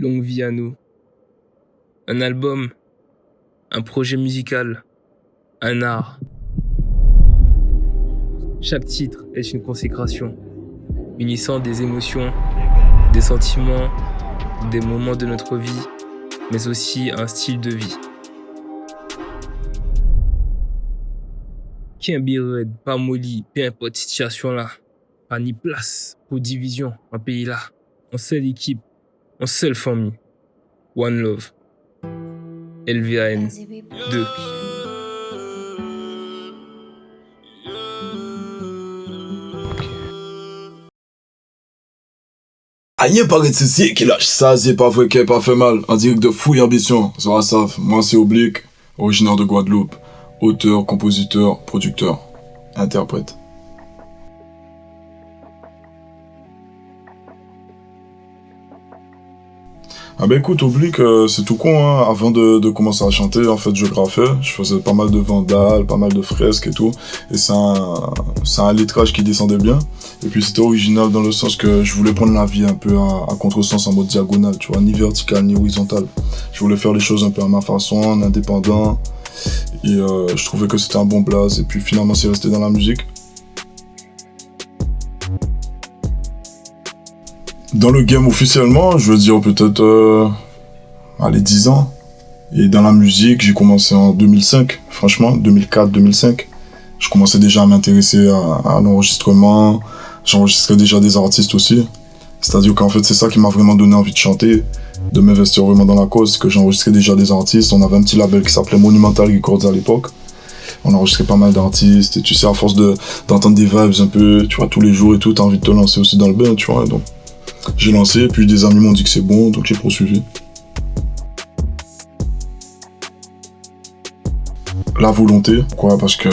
Longue vie à nous. Un album, un projet musical, un art. Chaque titre est une consécration, unissant des émotions, des sentiments, des moments de notre vie, mais aussi un style de vie. Qu'un birred, pas molly, peu importe situation là, pas ni place pour division en pays là. En seule équipe, en seule famille. One Love. LVAN 2. Aïe, paraît de ceci qui lâche ça, c'est pas vrai qu'il pas fait mal. En direct de Fouille Ambition, sur Asaf. Moi, c'est Oblique, originaire de Guadeloupe. Auteur, compositeur, producteur, interprète. Ah bah écoute, Oblique, c'est tout con, hein. Avant de commencer à chanter, en fait, je graffais. Je faisais pas mal de vandales, pas mal de fresques et tout. Et c'est un lettrage qui descendait bien. Et puis c'était original dans le sens que je voulais prendre la vie un peu à contresens, en mode diagonale, tu vois, ni vertical, ni horizontal. Je voulais faire les choses un peu à ma façon, en indépendant. Et je trouvais que c'était un bon blaze. Et puis finalement, c'est resté dans la musique. Dans le game officiellement, je veux dire peut-être, 10 ans. Et dans la musique, j'ai commencé en 2005, franchement, 2004-2005. Je commençais déjà à m'intéresser à l'enregistrement. J'enregistrais déjà des artistes aussi. C'est-à-dire qu'en fait, c'est ça qui m'a vraiment donné envie de chanter, de m'investir vraiment dans la cause, que j'enregistrais déjà des artistes. On avait un petit label qui s'appelait Monumental Records à l'époque. On enregistrait pas mal d'artistes. Et tu sais, à force d'entendre des vibes un peu, tu vois, tous les jours et tout, t'as envie de te lancer aussi dans le bain, tu vois. Donc, j'ai lancé, et puis des amis m'ont dit que c'est bon, donc j'ai poursuivi. La volonté, quoi, parce que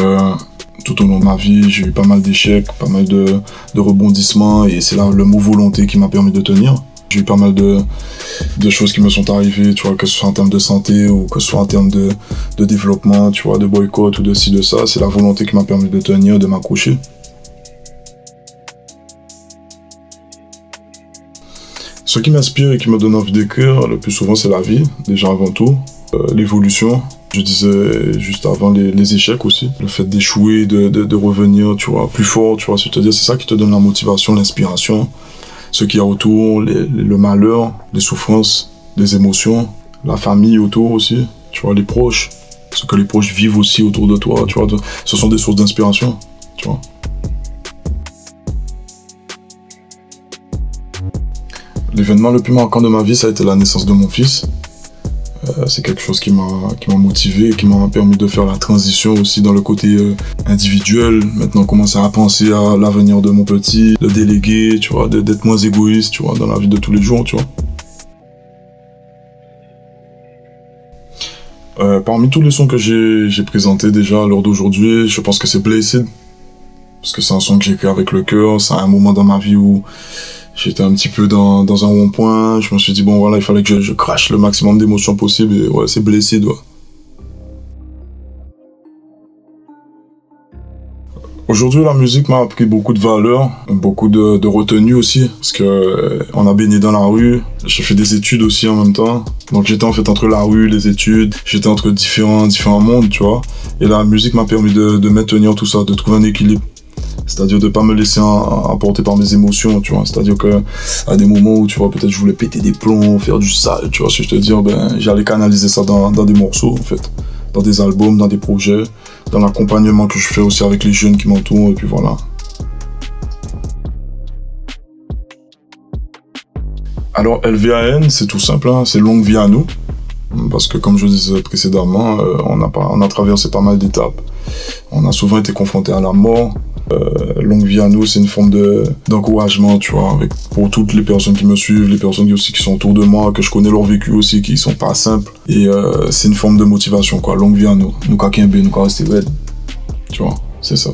tout au long de ma vie, j'ai eu pas mal d'échecs, pas mal de rebondissements, et c'est là le mot volonté qui m'a permis de tenir. J'ai eu pas mal de choses qui me sont arrivées, tu vois, que ce soit en termes de santé, ou que ce soit en termes de développement, tu vois, de boycott, ou de ci, de ça. C'est la volonté qui m'a permis de tenir, de m'accrocher. Ce qui m'inspire et qui me donne envie d'écrire, le plus souvent, c'est la vie, déjà avant tout. L'évolution, je disais juste avant, les échecs aussi. Le fait d'échouer, de revenir, tu vois, plus fort, tu vois, c'est-à-dire, c'est ça qui te donne la motivation, l'inspiration. Ce qu'il y a autour, le malheur, les souffrances, les émotions, la famille autour aussi, tu vois, les proches. Ce que les proches vivent aussi autour de toi, tu vois, ce sont des sources d'inspiration, tu vois. L'événement le plus marquant de ma vie, ça a été la naissance de mon fils. C'est quelque chose qui m'a motivé, qui m'a permis de faire la transition aussi dans le côté individuel. Maintenant, commencer à penser à l'avenir de mon petit, de déléguer, tu vois, d'être moins égoïste, tu vois, dans la vie de tous les jours, tu vois. Parmi tous les sons que j'ai présentés déjà à l'heure d'aujourd'hui, je pense que c'est Placid. Parce que c'est un son que j'ai écrit avec le cœur. C'est un moment dans ma vie où j'étais un petit peu dans un rond-point. Je me suis dit, bon voilà, il fallait que je crache le maximum d'émotions possible. Et ouais, c'est Placid, ouais. Aujourd'hui, la musique m'a appris beaucoup de valeurs, beaucoup de retenue aussi, parce que on a baigné dans la rue. J'ai fait des études aussi en même temps, donc j'étais en fait entre la rue, les études, j'étais entre différents mondes, tu vois. Et la musique m'a permis de maintenir tout ça, de trouver un équilibre. C'est-à-dire de pas me laisser emporter par mes émotions, tu vois. C'est-à-dire que à des moments où, tu vois, peut-être je voulais péter des plombs, faire du sale, tu vois, si je te dis, ben, j'allais canaliser ça dans des morceaux, en fait. Dans des albums, dans des projets, dans l'accompagnement que je fais aussi avec les jeunes qui m'entourent, et puis voilà. Alors, LVAN, c'est tout simple, hein, c'est longue vie à nous. Parce que, comme je disais précédemment, on a traversé pas mal d'étapes. On a souvent été confrontés à la mort. Longue vie à nous, c'est une forme d'encouragement, tu vois, pour toutes les personnes qui me suivent, les personnes aussi qui sont autour de moi, que je connais leur vécu aussi, qui sont pas simples. Et c'est une forme de motivation, quoi. Longue vie à nous. Nous qu'à Kimbe, nous qu'à rester red. Tu vois, c'est ça.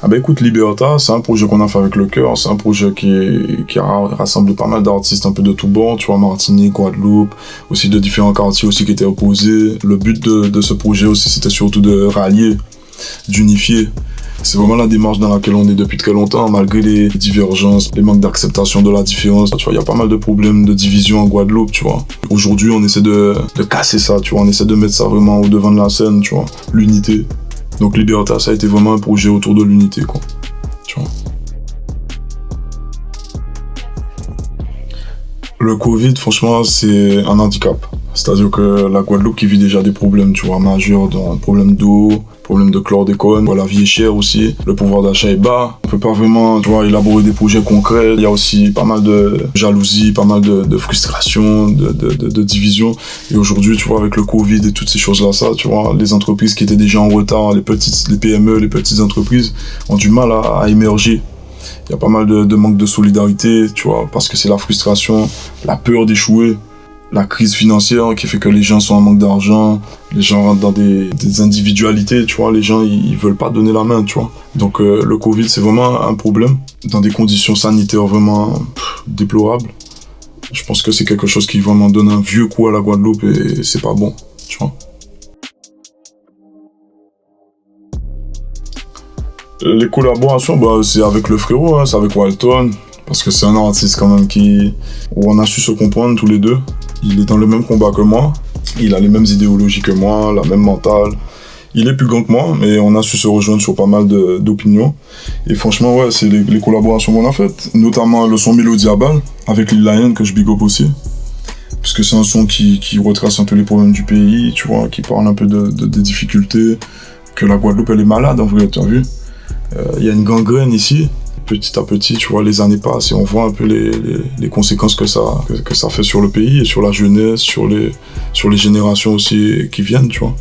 Ah bah écoute, Liberta, c'est un projet qu'on a fait avec le cœur, c'est un projet qui a rassemblé pas mal d'artistes un peu de tout bord, tu vois, Martinique, Guadeloupe, aussi de différents quartiers aussi qui étaient opposés. Le but de ce projet aussi, c'était surtout de rallier, d'unifier, C'est vraiment la démarche dans laquelle on est depuis très longtemps, malgré les divergences, les manques d'acceptation de la différence. Tu vois, il y a pas mal de problèmes de division en Guadeloupe, tu vois. Aujourd'hui, on essaie de casser ça, tu vois. On essaie de mettre ça vraiment au devant de la scène, tu vois. L'unité. Donc Libertas, ça a été vraiment un projet autour de l'unité, quoi. Tu vois. Le Covid, franchement, c'est un handicap. C'est-à-dire que la Guadeloupe qui vit déjà des problèmes, tu vois, majeurs, dans problème d'eau, problème de chlordécone, la vie est chère aussi, le pouvoir d'achat est bas. On peut pas vraiment, tu vois, élaborer des projets concrets. Il y a aussi pas mal de jalousie, pas mal de frustration, de division. Et aujourd'hui, tu vois, avec le Covid et toutes ces choses-là, ça, tu vois, les entreprises qui étaient déjà en retard, les PME, les petites entreprises ont du mal à émerger. Il y a pas mal de manque de solidarité, tu vois, parce que c'est la frustration, la peur d'échouer, la crise financière qui fait que les gens sont en manque d'argent, les gens rentrent dans des individualités, tu vois, les gens ils veulent pas donner la main, tu vois. Donc le Covid c'est vraiment un problème dans des conditions sanitaires vraiment déplorables. Je pense que c'est quelque chose qui vraiment donne un vieux coup à la Guadeloupe et c'est pas bon, tu vois. Les collaborations, c'est avec le frérot, hein, c'est avec Walton, parce que c'est un artiste quand même où on a su se comprendre tous les deux. Il est dans le même combat que moi, il a les mêmes idéologies que moi, la même mentale. Il est plus grand que moi, mais on a su se rejoindre sur pas mal d'opinions. Et franchement, ouais, c'est les collaborations qu'on a faites, notamment le son Mélodie à balle, avec Lil Lion, que je big up aussi. Parce que c'est un son qui retrace un peu les problèmes du pays, tu vois, qui parle un peu des difficultés, que la Guadeloupe, elle est malade, en vrai, t'as vu. Il y a une gangrène ici. Petit à petit, tu vois, les années passent et on voit un peu les conséquences que ça fait sur le pays et sur la jeunesse, sur les générations aussi qui viennent, tu vois.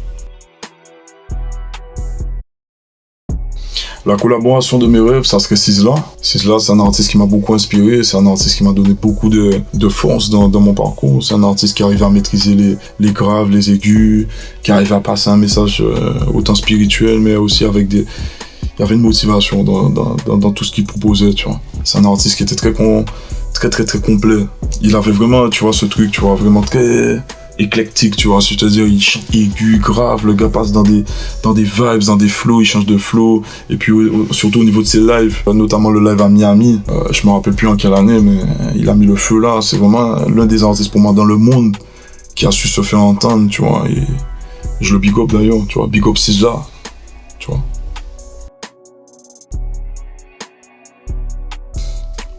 La collaboration de mes rêves, ça serait Sizzla. Sizzla, c'est un artiste qui m'a beaucoup inspiré, c'est un artiste qui m'a donné beaucoup de force dans mon parcours. C'est un artiste qui arrive à maîtriser les graves, les aigus, qui arrive à passer un message autant spirituel, mais aussi avec il y avait une motivation dans tout ce qu'il proposait, tu vois. C'est un artiste qui était très complet. Il avait vraiment, tu vois, ce truc, tu vois, vraiment très éclectique, tu vois. C'est-à-dire, il chante aigu, grave, le gars passe dans des vibes, dans des flows, il change de flow. Et puis, surtout au niveau de ses lives, notamment le live à Miami, je me rappelle plus en quelle année, mais il a mis le feu là. C'est vraiment l'un des artistes pour moi dans le monde qui a su se faire entendre, tu vois. Et je le big up d'ailleurs, tu vois, big up Sizzla, tu vois.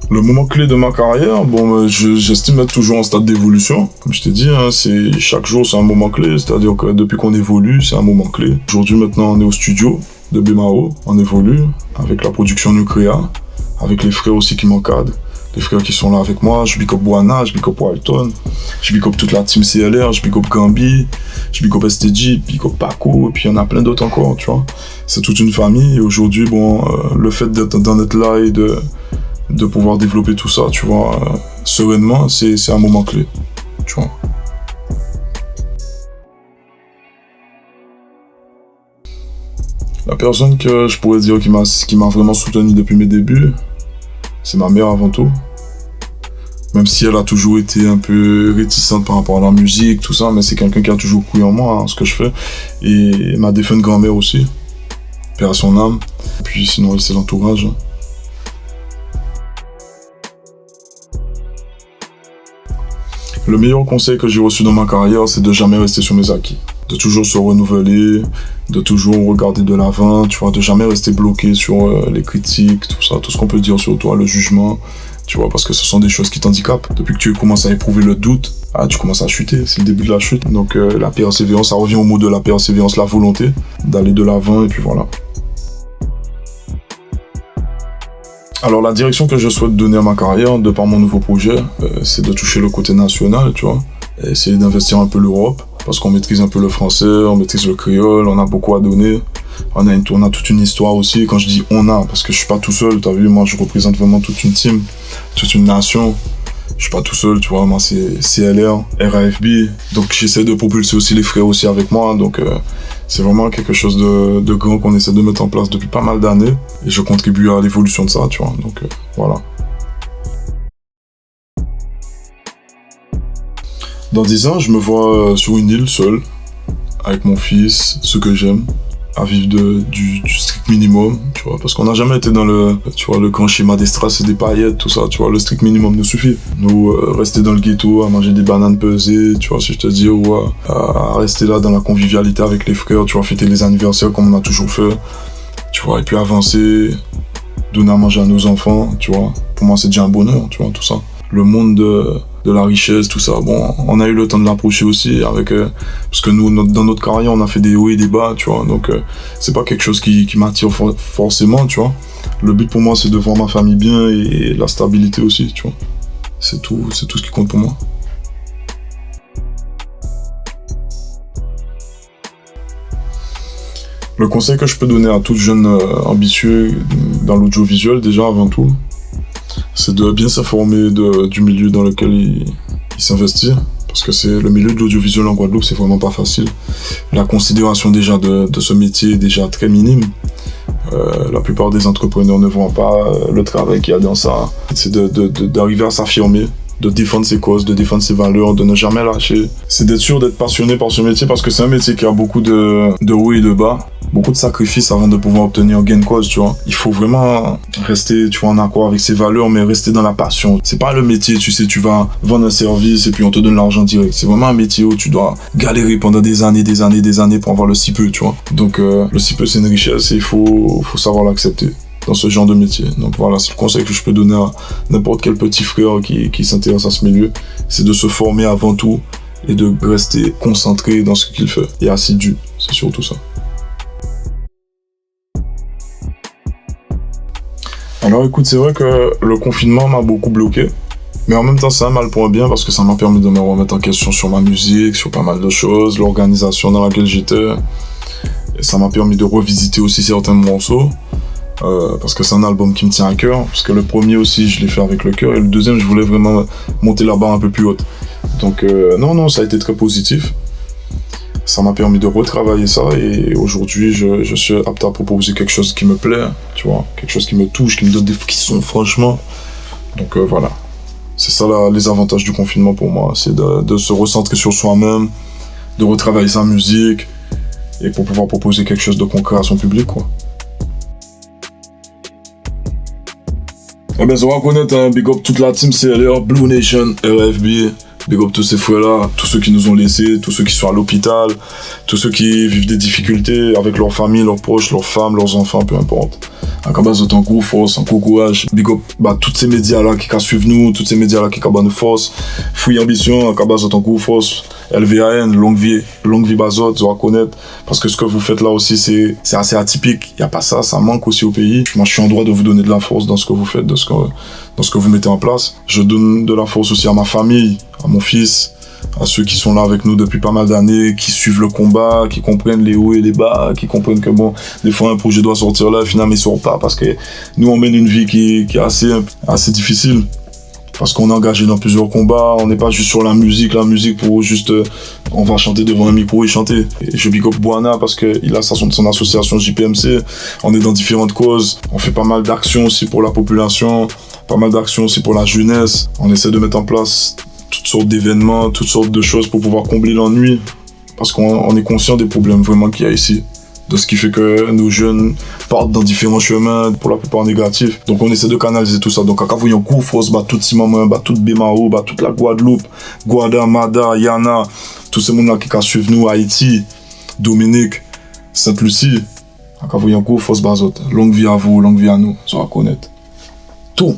Le moment clé de ma carrière, j'estime être toujours en stade d'évolution. Comme je t'ai dit, hein, chaque jour c'est un moment clé, c'est-à-dire que depuis qu'on évolue, c'est un moment clé. Aujourd'hui maintenant on est au studio de Bemao, on évolue avec la production Nucrea, avec les frères aussi qui m'encadrent, les frères qui sont là avec moi. Je big up Boana, je big up Walton, je big up toute la team CLR, je big up Gambi, je big up STG, je big up Paco, et puis il y en a plein d'autres encore, tu vois. C'est toute une famille et aujourd'hui, le fait d'en être là et de pouvoir développer tout ça, tu vois, sereinement, c'est un moment clé, tu vois. La personne que je pourrais dire qui m'a vraiment soutenu depuis mes débuts, c'est ma mère avant tout. Même si elle a toujours été un peu réticente par rapport à la musique, tout ça, mais c'est quelqu'un qui a toujours cru en moi, hein, ce que je fais. Et ma défunte grand-mère aussi, paix à son âme. Et puis sinon, c'est l'entourage. Le meilleur conseil que j'ai reçu dans ma carrière, c'est de jamais rester sur mes acquis. De toujours se renouveler, de toujours regarder de l'avant, tu vois, de jamais rester bloqué sur les critiques, tout ça, tout ce qu'on peut dire sur toi, le jugement, tu vois, parce que ce sont des choses qui t'handicapent. Depuis que tu commences à éprouver le doute, tu commences à chuter, c'est le début de la chute. Donc la persévérance, ça revient au mot de la persévérance, la volonté d'aller de l'avant, et puis voilà. Alors la direction que je souhaite donner à ma carrière, de par mon nouveau projet, c'est de toucher le côté national, tu vois, et essayer d'investir un peu l'Europe, parce qu'on maîtrise un peu le français, on maîtrise le créole, on a beaucoup à donner, on a toute une histoire aussi. Quand je dis on a, parce que je suis pas tout seul, t'as vu, moi je représente vraiment toute une team, toute une nation. Je suis pas tout seul, tu vois, moi c'est CLR, RAFB, donc j'essaie de propulser aussi les frères aussi avec moi, donc c'est vraiment quelque chose de grand qu'on essaie de mettre en place depuis pas mal d'années, et je contribue à l'évolution de ça, tu vois, donc voilà. Dans 10 ans, je me vois sur une île seul, avec mon fils, ce que j'aime, à vivre du strict minimum, tu vois, parce qu'on n'a jamais été dans le, tu vois, le grand schéma des strass et des paillettes, tout ça, tu vois, le strict minimum nous suffit. Nous, rester dans le ghetto, à manger des bananes pesées, tu vois, si je te dis, ou à rester là dans la convivialité avec les frères, tu vois, fêter les anniversaires comme on a toujours fait, tu vois, et puis avancer, donner à manger à nos enfants, tu vois, pour moi c'est déjà un bonheur, tu vois, tout ça. Le monde de la richesse, tout ça. Bon, on a eu le temps de l'approcher aussi avec parce que nous, dans notre carrière, on a fait des hauts et des bas, tu vois. Donc, c'est pas quelque chose qui m'attire forcément, tu vois. Le but pour moi, c'est de voir ma famille bien et la stabilité aussi, tu vois. C'est tout ce qui compte pour moi. Le conseil que je peux donner à tout jeune ambitieux dans l'audiovisuel, déjà avant tout, c'est de bien s'informer du milieu dans lequel il s'investit, parce que c'est le milieu de l'audiovisuel en Guadeloupe, c'est vraiment pas facile. La considération déjà de ce métier est déjà très minime. La plupart des entrepreneurs ne voient pas le travail qu'il y a dans ça. C'est d'arriver à s'affirmer, de défendre ses causes, de défendre ses valeurs, de ne jamais lâcher. C'est d'être sûr d'être passionné par ce métier, parce que c'est un métier qui a beaucoup de hauts et de bas, beaucoup de sacrifices avant de pouvoir obtenir gain de cause, tu vois. Il faut vraiment rester, tu vois, en accord avec ses valeurs, mais rester dans la passion. C'est pas le métier, tu sais, tu vas vendre un service et puis on te donne l'argent direct. C'est vraiment un métier où tu dois galérer pendant des années pour avoir le si peu, tu vois. Donc, le si peu, c'est une richesse et il faut savoir l'accepter dans ce genre de métier. Donc voilà, c'est le conseil que je peux donner à n'importe quel petit frère qui s'intéresse à ce milieu. C'est de se former avant tout et de rester concentré dans ce qu'il fait. Et assidu, c'est surtout ça. Alors écoute, c'est vrai que le confinement m'a beaucoup bloqué. Mais en même temps, c'est un mal pour un bien parce que ça m'a permis de me remettre en question sur ma musique, sur pas mal de choses, l'organisation dans laquelle j'étais. Et ça m'a permis de revisiter aussi certains morceaux. Parce que c'est un album qui me tient à cœur, parce que le premier aussi je l'ai fait avec le cœur et le deuxième je voulais vraiment monter la barre un peu plus haute. Donc non, ça a été très positif. Ça m'a permis de retravailler ça et aujourd'hui je suis apte à proposer quelque chose qui me plaît, tu vois, quelque chose qui me touche, qui me donne des frissons franchement. Donc voilà, c'est ça les avantages du confinement pour moi, c'est de se recentrer sur soi-même, de retravailler sa musique et pour pouvoir proposer quelque chose de concret à son public, quoi. Eh bien, ça va connaître, hein, big up toute la team CLR, Blue Nation, RFB, big up tous ces frères-là, tous ceux qui nous ont laissés, tous ceux qui sont à l'hôpital, tous ceux qui vivent des difficultés avec leur famille, leurs proches, leurs femmes, leurs enfants, peu importe. En cabas de ton coup, force, un coup courage, big up, tous ces médias-là qui suivent nous, tous ces médias-là qui cabas nous force, Fouille Ambition, en cabas de ton coup, force, LVAN, longue vie Bazot, ça va connaître, parce que ce que vous faites là aussi, c'est assez atypique, il n'y a pas ça manque aussi au pays. Moi, je suis en droit de vous donner de la force dans ce que vous faites, dans ce que vous mettez en place. Je donne de la force aussi à ma famille, à mon fils, à ceux qui sont là avec nous depuis pas mal d'années, qui suivent le combat, qui comprennent les hauts et les bas, qui comprennent que bon, des fois un projet doit sortir là, finalement il sort pas, parce que nous on mène une vie qui est assez difficile. Parce qu'on est engagé dans plusieurs combats, on n'est pas juste sur la musique pour juste, on va chanter devant un micro et chanter. Et je big up Boana parce qu'il a son association JPMC, on est dans différentes causes, on fait pas mal d'actions aussi pour la population, pas mal d'actions aussi pour la jeunesse, on essaie de mettre en place toutes sortes d'événements, toutes sortes de choses pour pouvoir combler l'ennui, parce qu'on est conscient des problèmes vraiment qu'il y a ici. De ce qui fait que nos jeunes partent dans différents chemins, pour la plupart négatifs. Donc on essaie de canaliser tout ça. Donc à vous, il y a un coup, force, tout Simamouin, toute Bémao, toute la Guadeloupe, Guada, Mada, Yana, tous ces mondes-là qui suivent nous, Haïti, Dominique, Sainte-Lucie. À vous, il y a un coup, force, Bazot. Longue vie à vous, longue vie à nous, ça va connaître. Tout.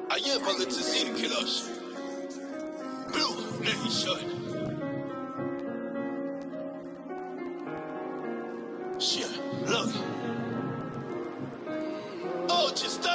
I am brother to see the killers. Blue Nation. Shit, look. Oh, just stop.